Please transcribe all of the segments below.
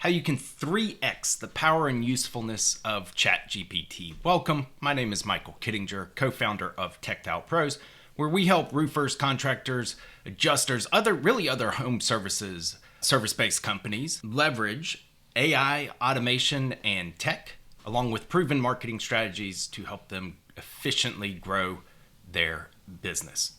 how you can 3x the power and usefulness of ChatGPT. Welcome, my name is Michael Kittinger, co-founder of Tech Pros, where we help roofers, contractors, adjusters, other home service-based companies leverage AI, automation, and tech, along with proven marketing strategies to help them efficiently grow their business.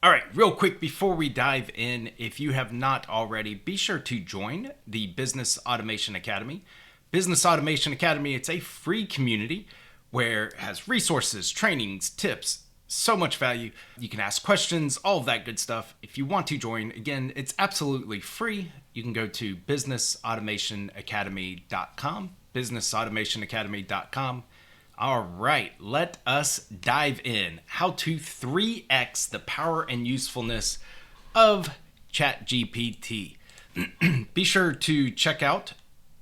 All right, real quick before we dive in, if you have not already, be sure to join the Business Automation Academy. Business Automation Academy, it's a free community where it has resources, trainings, tips, so much value. You can ask questions, all of that good stuff. If you want to join, again, it's absolutely free. You can go to businessautomationacademy.com, businessautomationacademy.com. All right, let us dive in. How to 3x the power and usefulness of ChatGPT. Be sure to check out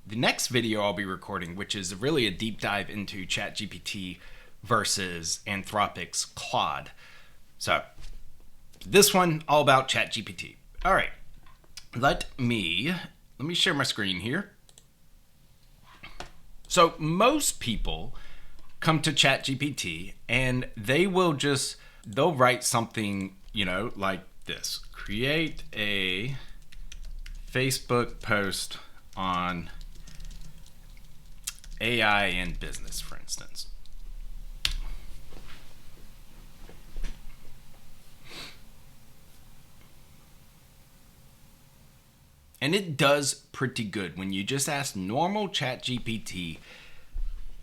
the next video I'll be recording, which is really a deep dive into ChatGPT versus Anthropic's Claude. So this one, all about ChatGPT. All right, let me share my screen here. So most people come to ChatGPT and they'll write something, like this. Create a Facebook post on AI in business, for instance. And it does pretty good when you just ask normal ChatGPT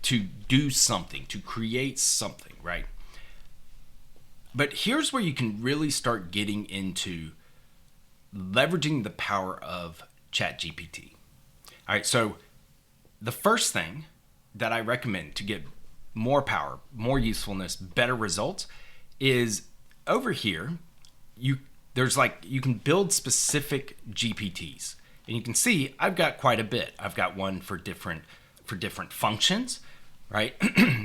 to do something, to create something, right? But here's where you can really start getting into leveraging the power of ChatGPT. All right, so the first thing that I recommend to get more power, more usefulness, better results is over here, you can build specific GPTs. And you can see I've got quite a bit. I've got one for different functions, right?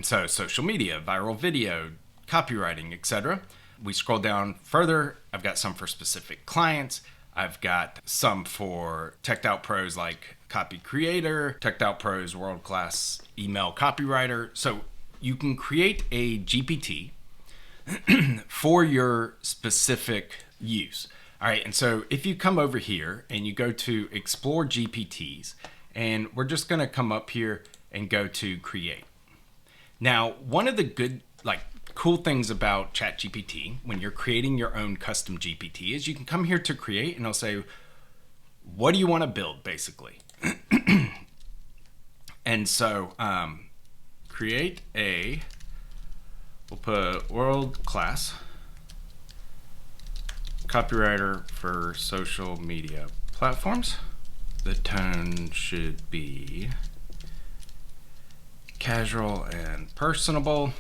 So social media, viral video, copywriting, etc. We scroll down further. I've got some for specific clients. I've got some for Tech Pros like copy creator, Tech Pros world-class email copywriter. So you can create a GPT for your specific use. All right, and so if you come over here and you go to explore GPTs, and we're just gonna come up here and go to create. Now, one of the cool things about ChatGPT when you're creating your own custom GPT is you can come here to create and it'll say, what do you want to build, basically? And so we'll put world-class copywriter for social media platforms. The tone should be casual and personable.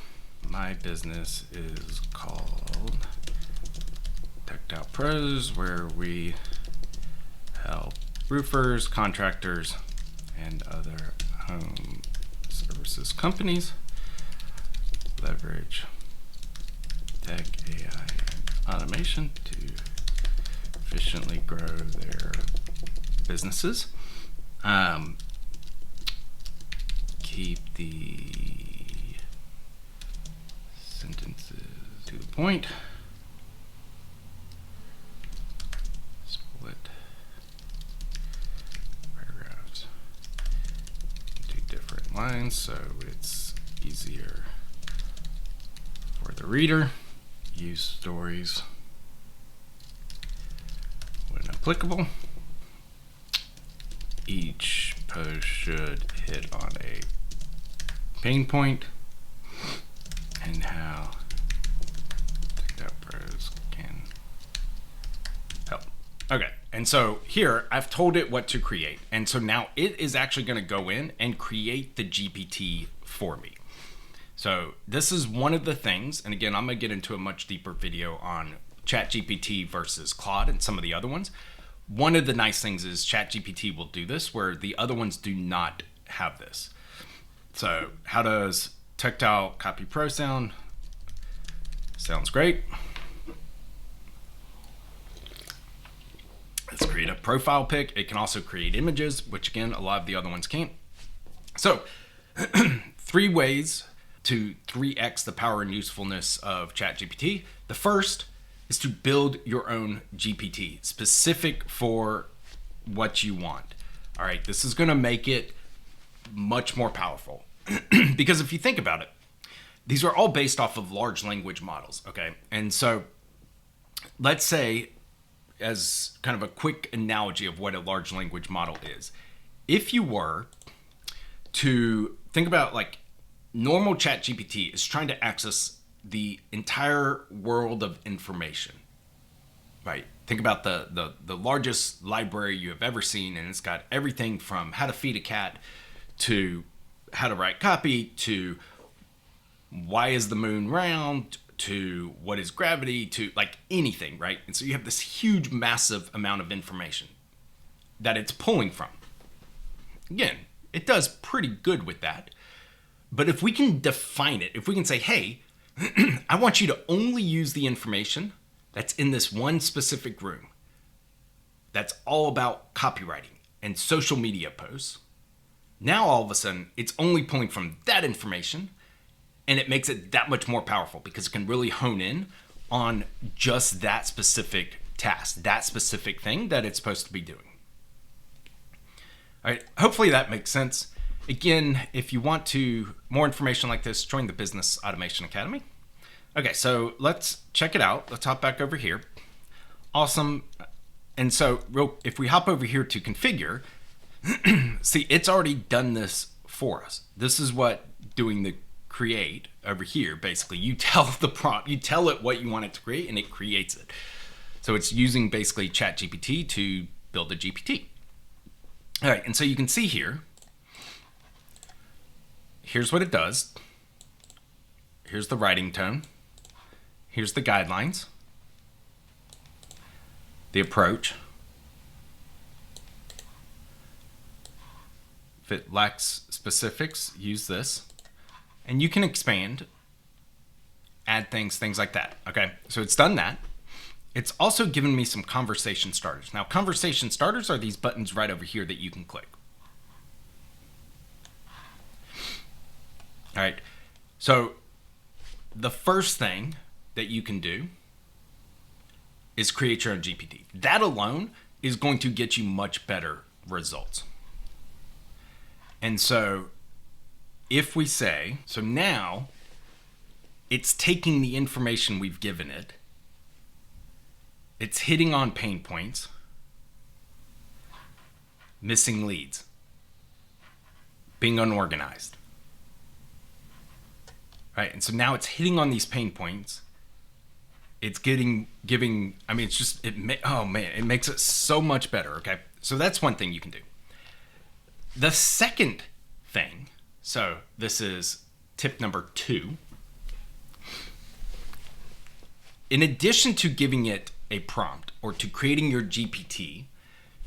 My business is called Tech Pros, where we help roofers, contractors, and other home services companies leverage tech, AI, and automation to efficiently grow their businesses. Keep the sentences to the point. Split paragraphs into different lines so it's easier for the reader. Use stories when applicable. Each post should hit on a pain point and how Tech Pros can help. Okay, and so here I've told it what to create, and so now it is actually going to go in and create the GPT for me. So this is one of the things, and again, I'm going to get into a much deeper video on ChatGPT versus Claude and some of the other ones. One of the nice things is ChatGPT will do this where the other ones do not have this. So how does Tactile Copy Pro sound? Sounds great. Let's create a profile pic. It can also create images, which again, a lot of the other ones can't. So 3 ways to 3x the power and usefulness of ChatGPT. The first is to build your own GPT specific for what you want. All right, this is going to make it much more powerful because if you think about it, these are all based off of large language models. Okay, and so let's say, as kind of a quick analogy of what a large language model is, if you were to think about like normal ChatGPT is trying to access the entire world of information, right? Think about the largest library you have ever seen, and it's got everything from how to feed a cat to how to write copy to why is the moon round to what is gravity to like anything, right? And so you have this huge, massive amount of information that it's pulling from. Again, it does pretty good with that. But if we can define it, if we can say, hey, I want you to only use the information that's in this one specific room that's all about copywriting and social media posts, now all of a sudden it's only pulling from that information, and it makes it that much more powerful because it can really hone in on just that specific task, that specific thing that it's supposed to be doing. All right, hopefully that makes sense. Again, if you want more information like this, join the Business Automation Academy. Okay, so let's check it out. Let's hop back over here. Awesome. And so if we hop over here to configure, see, it's already done this for us. This is what doing the create over here, basically. You tell the prompt, you tell it what you want it to create, and it creates it. So it's using basically ChatGPT to build a GPT. All right, and so you can see here, here's what it does. Here's the writing tone. Here's the guidelines, the approach. If it lacks specifics, use this. And you can expand, add things like that. Okay, so it's done that. It's also given me some conversation starters. Now, conversation starters are these buttons right over here that you can click. All right, so the first thing that you can do is create your own GPT. That alone is going to get you much better results. And so if we say, so now it's taking the information we've given it, it's hitting on pain points, missing leads, being unorganized. Right, and so now it's hitting on these pain points. It's giving, I mean, it's just, oh man, it makes it so much better, okay? So that's one thing you can do. The second thing, so this is tip number 2. In addition to giving it a prompt or to creating your GPT,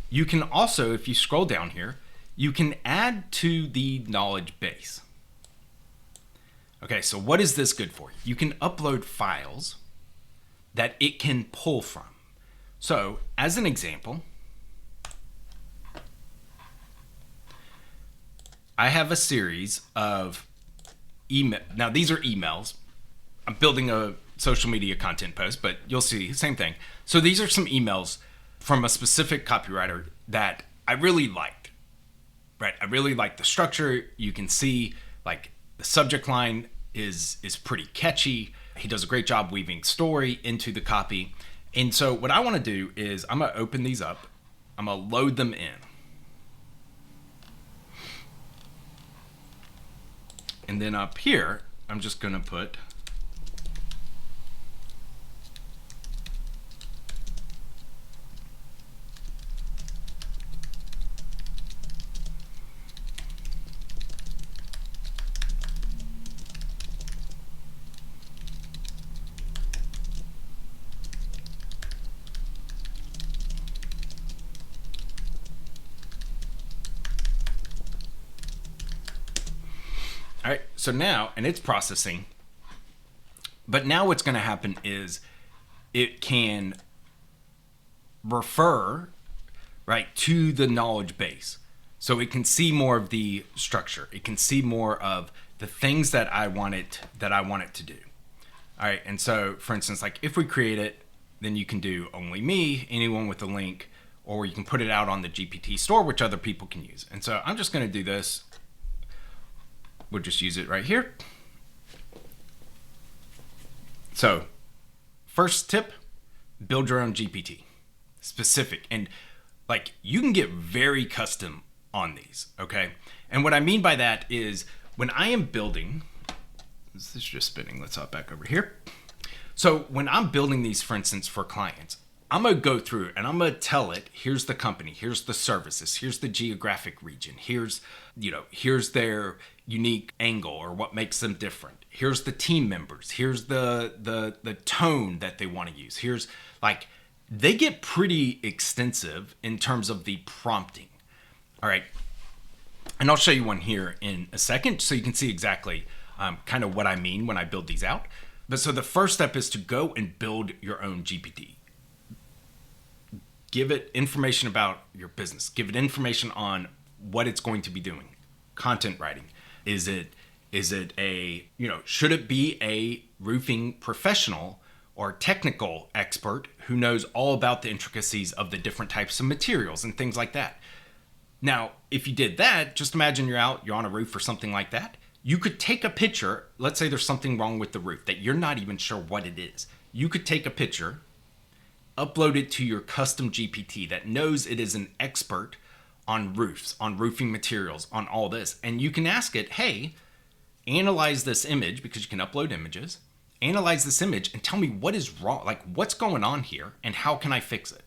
you can also, if you scroll down here, you can add to the knowledge base. Okay, so what is this good for? You can upload files that it can pull from. So, as an example, I have a series of email. Now, these are emails. I'm building a social media content post, but you'll see, same thing. So these are some emails from a specific copywriter that I really liked, right? I really like the structure. You can see like the subject line is pretty catchy. He does a great job weaving story into the copy. And so what I want to do is I'm going to open these up. I'm going to load them in. And then up here, I'm just going to put all right, so now, and it's processing, but now what's going to happen is it can refer right, to the knowledge base. So it can see more of the structure. It can see more of the things that I want it to do. All right, and so for instance, like if we create it, then you can do only me, anyone with a link, or you can put it out on the GPT store, which other people can use. And so I'm just going to do this. We'll just use it right here. So first tip, build your own GPT, specific. And like you can get very custom on these, okay? And what I mean by that is when I am building, this is just spinning, let's hop back over here. So when I'm building these, for instance, for clients, I'm gonna go through and I'm gonna tell it, here's the company, here's the services, here's the geographic region, here's their unique angle or what makes them different. Here's the team members, here's the tone that they want to use. Here's like, they get pretty extensive in terms of the prompting. All right. And I'll show you one here in a second so you can see exactly kind of what I mean when I build these out. But so the first step is to go and build your own GPT. Give it information about your business. Give it information on what it's going to be doing. Content writing. Is it a, should it be a roofing professional or technical expert who knows all about the intricacies of the different types of materials and things like that? Now, if you did that, just imagine you're on a roof or something like that. You could take a picture. Let's say there's something wrong with the roof that you're not even sure what it is. You could take a picture, upload it to your custom GPT that knows it is an expert on roofs, on roofing materials, on all this. And you can ask it, hey, analyze this image, because you can upload images, analyze this image and tell me what is wrong, like what's going on here and how can I fix it?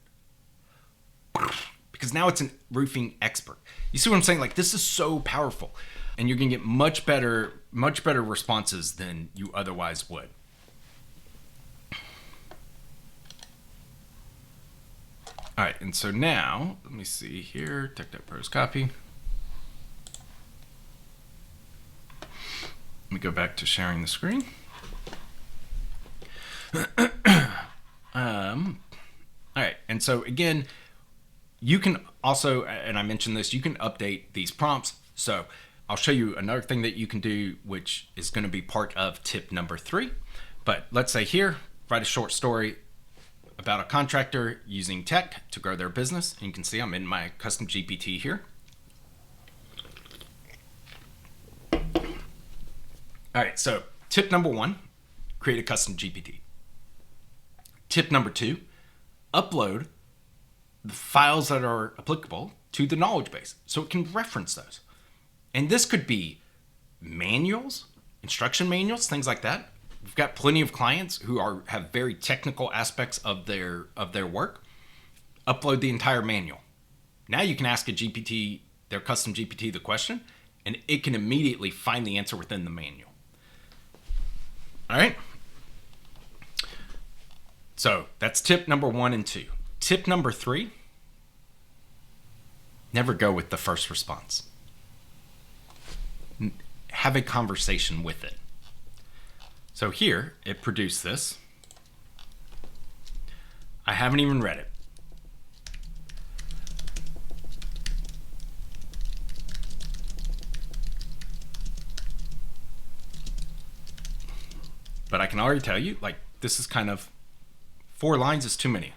Because now it's a roofing expert. You see what I'm saying? Like this is so powerful and you're gonna get much better responses than you otherwise would. All right, and so now, let me see here, TechDev copy. Let me go back to sharing the screen. All right, and so again, you can also, and I mentioned this, you can update these prompts. So I'll show you another thing that you can do, which is going to be part of tip number 3. But let's say here, write a short story about a contractor using tech to grow their business. And you can see I'm in my custom GPT here. All right, so tip number 1, create a custom GPT. Tip number 2, upload the files that are applicable to the knowledge base so it can reference those. And this could be manuals, instruction manuals, things like that. We've got plenty of clients who have very technical aspects of their work. Upload the entire manual. Now you can ask a GPT, their custom GPT, the question, and it can immediately find the answer within the manual. All right. So that's tip number 1 and 2. Tip number 3, never go with the first response. Have a conversation with it. So here, it produced this. I haven't even read it. But I can already tell you, like, this is kind of 4 lines is too many.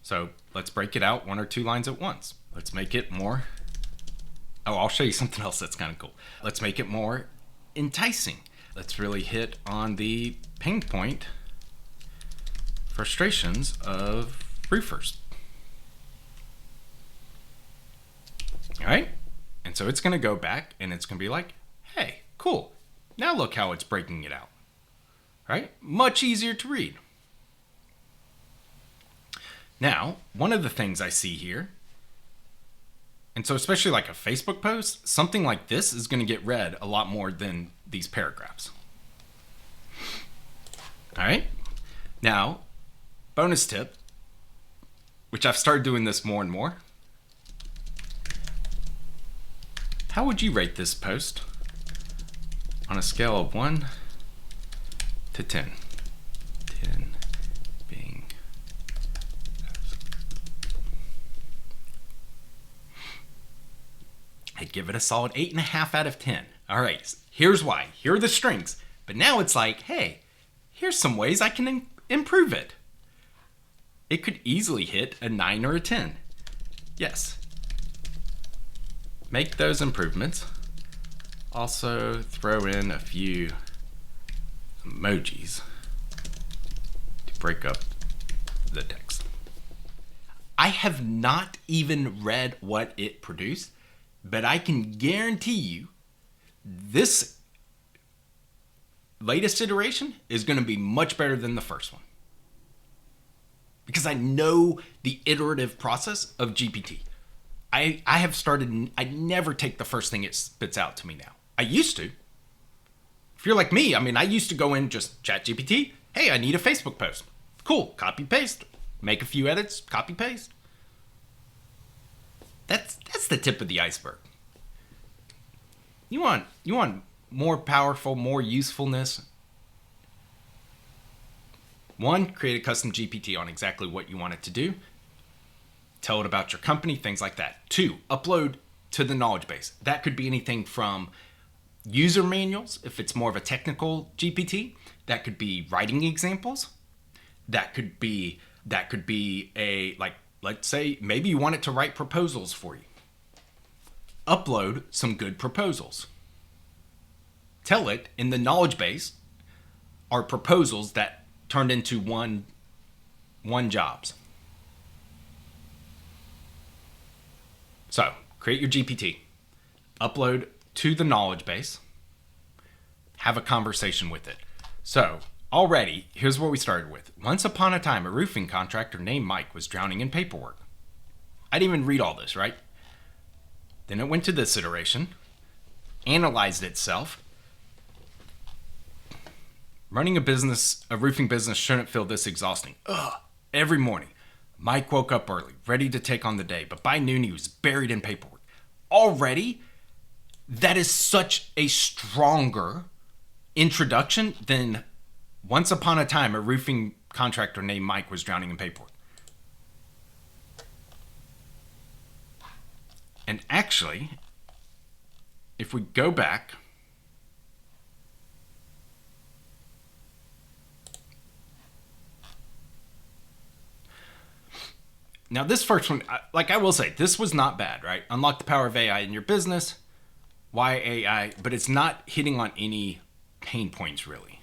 So let's break it out 1 or 2 lines at once. Let's make it more. Oh, I'll show you something else that's kind of cool. Let's make it more enticing. Let's really hit on the pain point, frustrations of roofers. All right. And so it's going to go back and it's going to be like, hey, cool. Now look how it's breaking it out. Right? Much easier to read. Now, one of the things I see here, and so especially like a Facebook post, something like this is going to get read a lot more than these paragraphs. All right. Now, bonus tip, which I've started doing this more and more. How would you rate this post on a scale of 1 to 10? 10 being give it a solid 8.5 out of 10. All right, here's why. Here are the strengths. But now it's like, hey, here's some ways I can improve it. It could easily hit a 9 or a 10. Yes. Make those improvements. Also throw in a few emojis to break up the text. I have not even read what it produced, but I can guarantee you this latest iteration is going to be much better than the first one. Because I know the iterative process of GPT. I have started, I never take the first thing it spits out to me now. I used to. If you're like me, I mean, I used to go in just ChatGPT. Hey, I need a Facebook post. Cool, copy paste. Make a few edits, copy paste. That's the tip of the iceberg. You want more powerful, more usefulness. 1, create a custom GPT on exactly what you want it to do. Tell it about your company, things like that. 2, upload to the knowledge base. That could be anything from user manuals, if it's more of a technical GPT. That could be writing examples. That could be a, like, let's say maybe you want it to write proposals for you. Upload some good proposals. Tell it in the knowledge base are proposals that turned into one jobs. So create your GPT, upload to the knowledge base, have a conversation with it. So already, here's what we started with. Once upon a time, a roofing contractor named Mike was drowning in paperwork. I didn't even read all this, right? Then it went to this iteration, analyzed itself. Running a roofing business shouldn't feel this exhausting. Every morning, Mike woke up early, ready to take on the day, but by noon he was buried in paperwork. Already, that is such a stronger introduction than once upon a time a roofing contractor named Mike was drowning in paperwork. And actually, if we go back, now this first one, like I will say, this was not bad, right? Unlock the power of AI in your business. Why AI? But it's not hitting on any pain points really.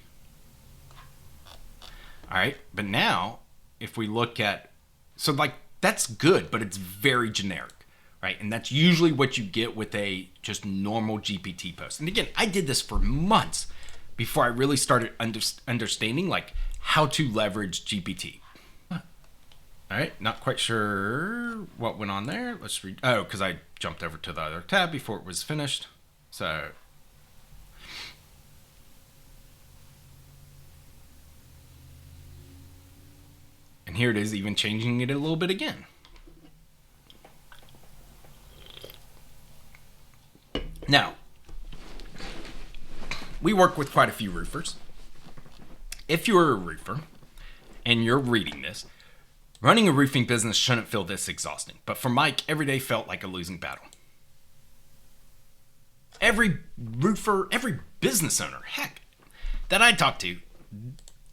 All right, but now if we look at, so like that's good, but it's very generic, right? And that's usually what you get with a just normal GPT post. And again, I did this for months before I really started understanding like how to leverage GPT. All right, not quite sure what went on there. Let's read. Oh, because I jumped over to the other tab before it was finished. So, and here it is, even changing it a little bit again. Now, we work with quite a few roofers. If you're a roofer and you're reading this, running a roofing business shouldn't feel this exhausting. But for Mike, every day felt like a losing battle. Every roofer, every business owner, heck, that I talk to,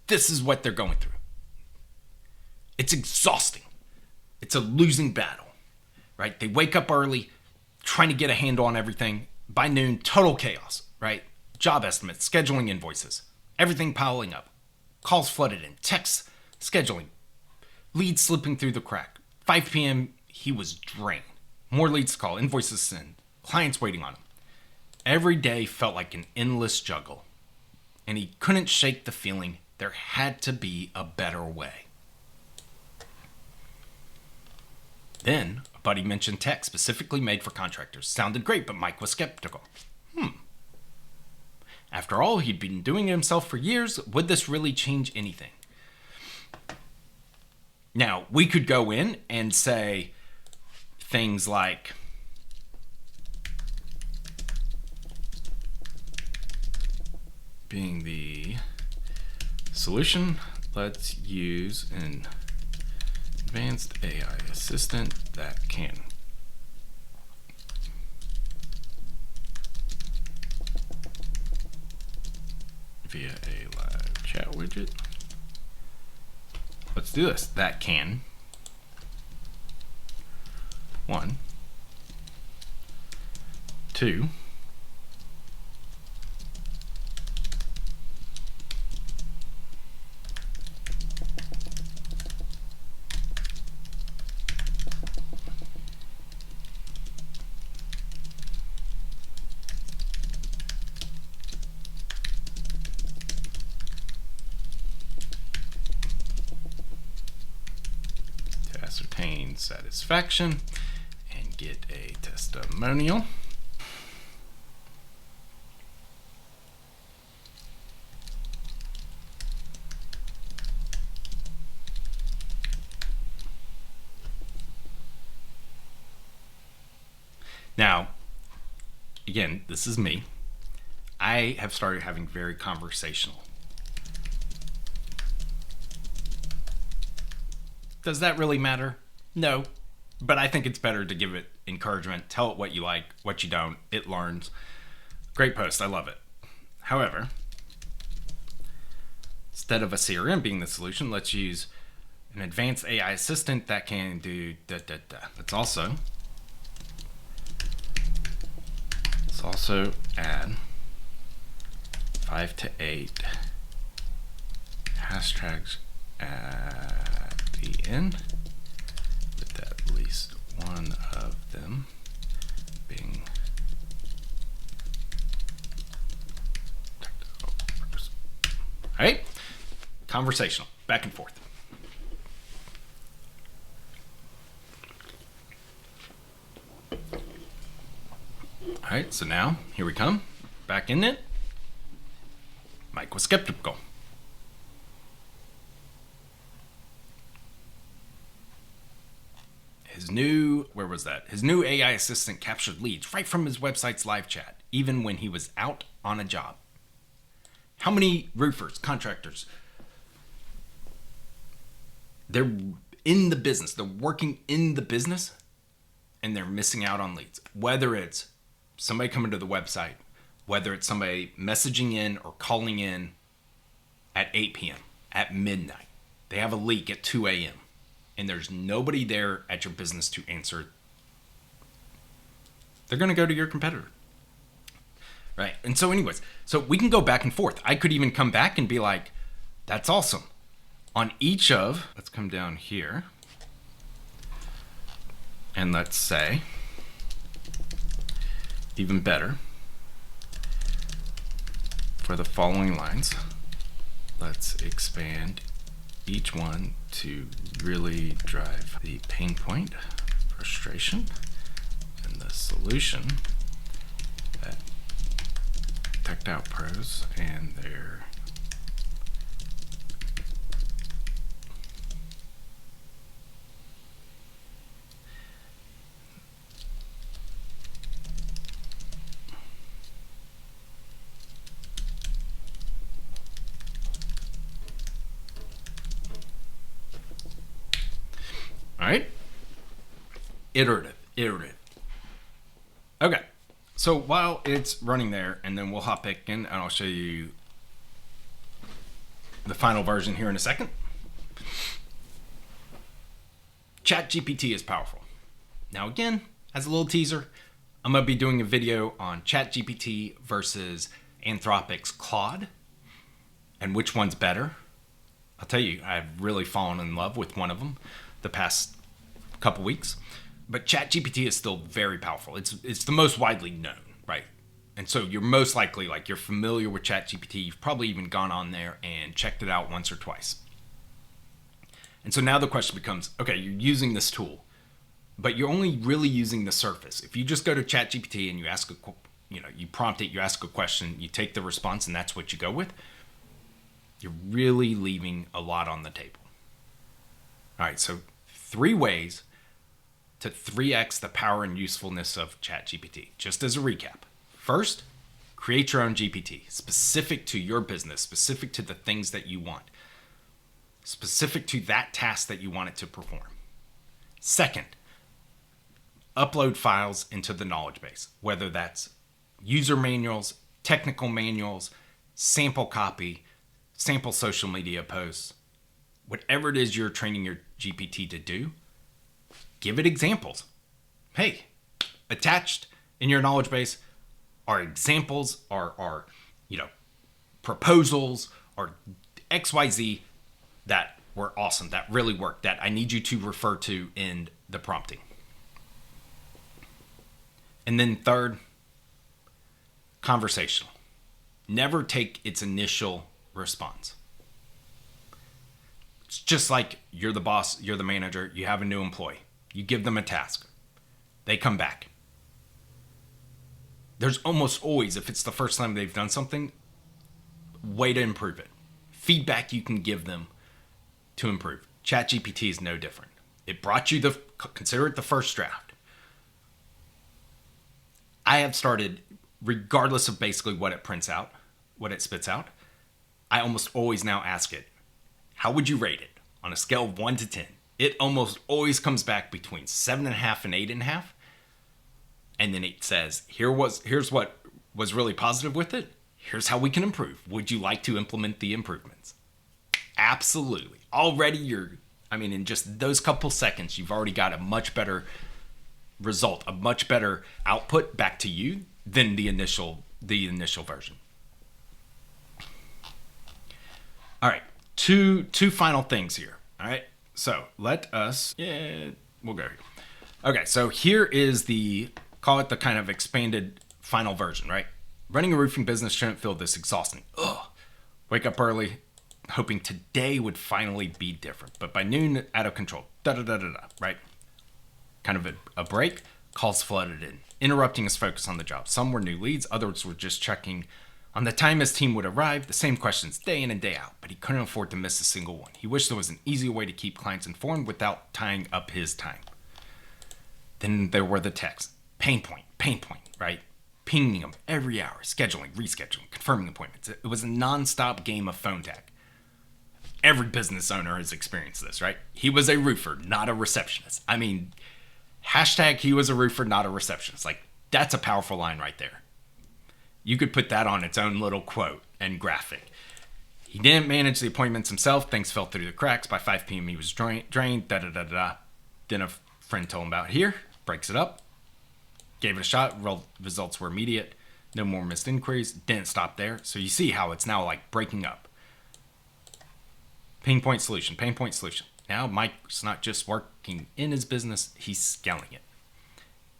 this is what they're going through. It's exhausting. It's a losing battle, right? They wake up early, trying to get a handle on everything. By noon, total chaos, right? Job estimates, scheduling invoices, everything piling up. Calls flooded in, texts, scheduling, leads slipping through the crack. 5 p.m., he was drained. More leads to call, invoices sent, clients waiting on him. Every day felt like an endless juggle, and he couldn't shake the feeling there had to be a better way. Then, a buddy mentioned tech specifically made for contractors. Sounded great, but Mike was skeptical. After all, he'd been doing it himself for years. Would this really change anything? Now, we could go in and say things like, being the solution, let's use an advanced AI assistant that can via a live chat widget. Let's do this. That can. 1, 2. Ascertain satisfaction and get a testimonial. Now, again, this is me. I have started having very conversational. Does that really matter? No, but I think it's better to give it encouragement. Tell it what you like, what you don't. It learns. Great post. I love it. However, instead of a CRM being the solution, let's use an advanced AI assistant that can do Let's also add 5 to 8 hashtags at the end, with at least one of them being all right. Conversational, back and forth. All right, so now here we come, back in it. Mike was skeptical. His new AI assistant captured leads right from his website's live chat, even when he was out on a job. How many roofers, contractors, they're in the business, they're working in the business, and they're missing out on leads. Whether it's somebody coming to the website, whether it's somebody messaging in or calling in at 8 p.m., at midnight. They have a leak at 2 a.m., and there's nobody there at your business to answer. They're going to go to your competitor. Right? And so anyways, so we can go back and forth. I could even come back and be like, that's awesome. On each of, let's come down here, and let's say, even better, for the following lines, let's expand each one to really drive the pain point, frustration, and the solution that Teched Out Pros and their all right. Iterative. Okay. So while it's running there, and then we'll hop back in and I'll show you the final version here in a second. ChatGPT is powerful. Now again, as a little teaser, I'm going to be doing a video on ChatGPT versus Anthropic's Claude and which one's better. I'll tell you, I've really fallen in love with one of them the past couple weeks. But ChatGPT is still very powerful. It's the most widely known, right? And so you're most likely, like, you're familiar with ChatGPT. You've probably even gone on there and checked it out once or twice. And so now the question becomes, okay, you're using this tool, but you're only really using the surface. If you just go to ChatGPT and you ask you prompt it, you ask a question, you take the response, and that's what you go with, you're really leaving a lot on the table. All right, so 3 ways to 3x the power and usefulness of ChatGPT. Just as a recap. First, create your own GPT, specific to your business, specific to the things that you want, specific to that task that you want it to perform. Second, upload files into the knowledge base, whether that's user manuals, technical manuals, sample copy, sample social media posts, whatever it is you're training your GPT to do, give it examples. Hey, attached in your knowledge base are examples, are proposals, or XYZ that were awesome, that really worked, that I need you to refer to in the prompting. And then third, conversational. Never take its initial response. It's just like you're the boss, you're the manager, you have a new employee. You give them a task. They come back. There's almost always, if it's the first time they've done something, way to improve it. Feedback you can give them to improve. ChatGPT is no different. It brought you consider it the first draft. I have started, regardless of basically what it prints out, what it spits out, I almost always now ask it, how would you rate it on a scale of 1 to 10? It almost always comes back between 7.5 and 8.5. And then it says, here's what was really positive with it. Here's how we can improve. Would you like to implement the improvements? Absolutely. Already in just those couple seconds, you've already got a much better result, a much better output back to you than the initial version. All right, two final things here. All right, so we'll go here. Okay, so here is call it the kind of expanded final version, right? Running a roofing business shouldn't feel this exhausting. Ugh. Wake up early, hoping today would finally be different. But by noon, out of control. Right? Kind of a break. Calls flooded in, interrupting his focus on the job. Some were new leads. Others were just checking on the time his team would arrive. The same questions day in and day out. But he couldn't afford to miss a single one. He wished there was an easier way to keep clients informed without tying up his time. Then there were the texts. Pain point, right? Pinging them every hour, scheduling, rescheduling, confirming appointments. It was a nonstop game of phone tag. Every business owner has experienced this, right? He was a roofer, not a receptionist. I mean, hashtag he was a roofer, not a receptionist. Like, that's a powerful line right there. You could put that on its own little quote and graphic. He didn't manage the appointments himself. Things fell through the cracks. By 5 p.m. he was drained. Then a friend told him about here. Breaks it up. Gave it a shot. Results were immediate. No more missed inquiries. Didn't stop there. So you see how it's now like breaking up. Pain point solution. Now Mike's not just working in his business, he's scaling it.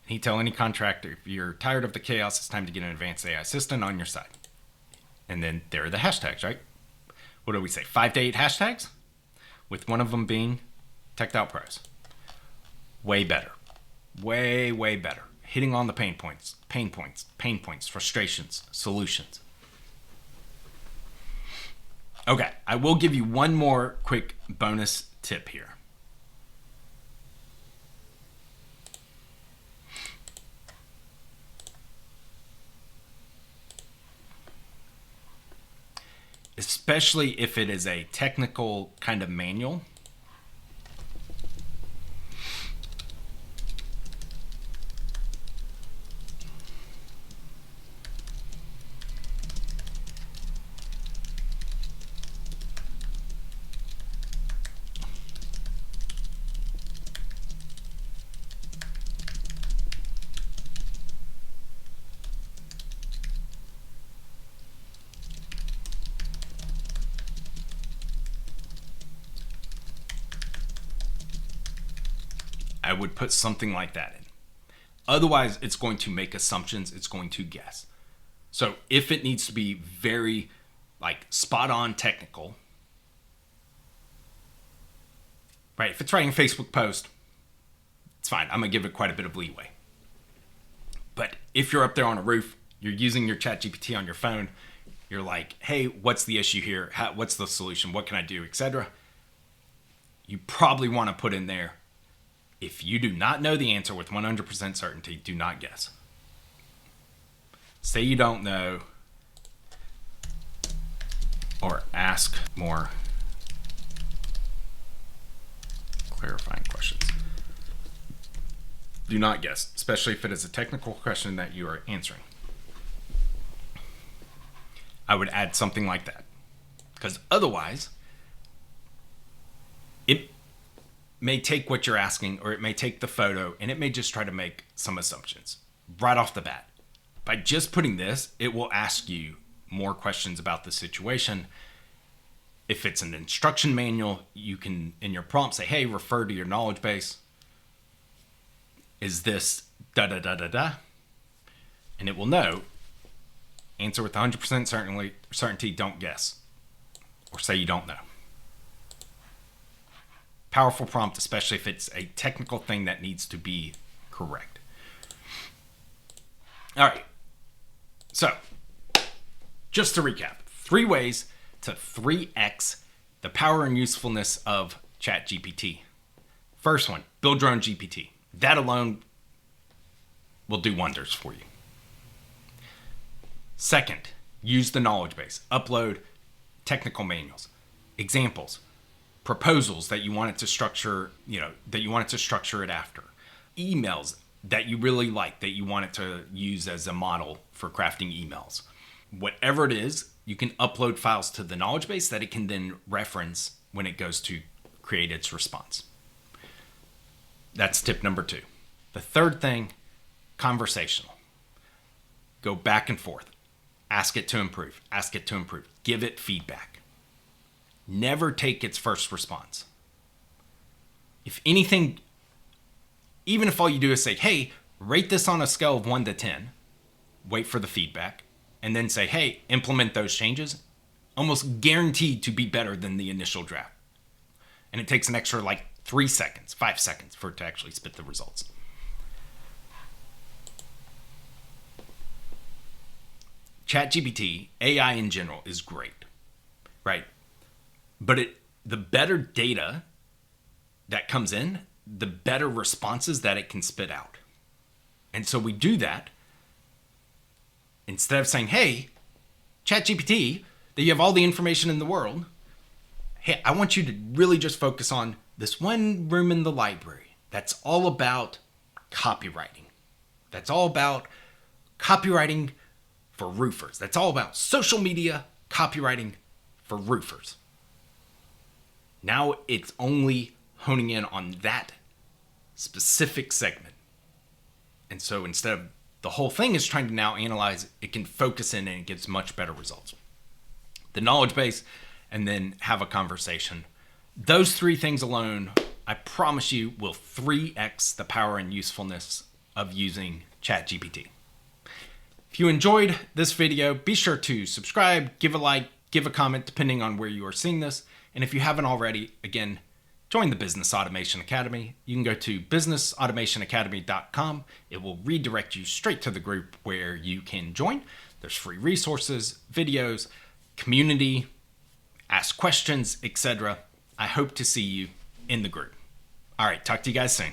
He tell any contractor, if you're tired of the chaos, it's time to get an advanced AI assistant on your side. And then there are the hashtags, right? What do we say? 5 to 8 hashtags? With one of them being Teched Out Pros. Way better. Way better. Hitting on the pain points, frustrations, solutions. Okay, I will give you one more quick bonus tip here. Especially if it is a technical kind of manual. I would put something like that in. Otherwise, it's going to make assumptions. It's going to guess. So if it needs to be very spot on technical, right? If it's writing a Facebook post, it's fine. I'm going to give it quite a bit of leeway. But if you're up there on a roof, you're using your ChatGPT on your phone, you're like, hey, what's the issue here? What's the solution? What can I do, etc. You probably want to put in there, if you do not know the answer with 100% certainty, do not guess. Say you don't know, or ask more clarifying questions. Do not guess, especially if it is a technical question that you are answering. I would add something like that. Because otherwise, it may take what you're asking, or it may take the photo, and it may just try to make some assumptions right off the bat. By just putting this, it will ask you more questions about the situation. If it's an instruction manual, you can, in your prompt, say, hey, refer to your knowledge base. Is this da-da-da-da-da? And it will know. Answer with 100% certainty, don't guess. Or say you don't know. Powerful prompt, especially if it's a technical thing that needs to be correct. All right. So, just to recap, 3 ways to 3x the power and usefulness of ChatGPT. First one, build your own GPT. That alone will do wonders for you. Second, use the knowledge base. Upload technical manuals, examples, proposals that you want it to structure, that you want it to structure it after, emails that you really like, that you want it to use as a model for crafting emails. Whatever it is, you can upload files to the knowledge base that it can then reference when it goes to create its response. That's tip number 2. The third thing, conversational. Go back and forth. Ask it to improve. Ask it to improve. Give it feedback. Never take its first response. If anything, even if all you do is say, hey, rate this on a scale of 1 to 10, wait for the feedback, and then say, hey, implement those changes, almost guaranteed to be better than the initial draft. And it takes an extra 3 seconds, 5 seconds for it to actually spit the results. ChatGPT, AI in general, is great, right? But the better data that comes in, the better responses that it can spit out. And so we do that instead of saying, hey, ChatGPT, that you have all the information in the world, hey, I want you to really just focus on this one room in the library that's all about copywriting. That's all about copywriting for roofers. That's all about social media copywriting for roofers. Now it's only honing in on that specific segment. And so instead of the whole thing is trying to now analyze, it can focus in and it gets much better results. The knowledge base, and then have a conversation. Those 3 things alone, I promise you, will 3x the power and usefulness of using ChatGPT. If you enjoyed this video, be sure to subscribe, give a like, give a comment, depending on where you are seeing this. And if you haven't already, again, join the Business Automation Academy. You can go to businessautomationacademy.com. It will redirect you straight to the group where you can join. There's free resources, videos, community, ask questions, etc. I hope to see you in the group. All right, talk to you guys soon.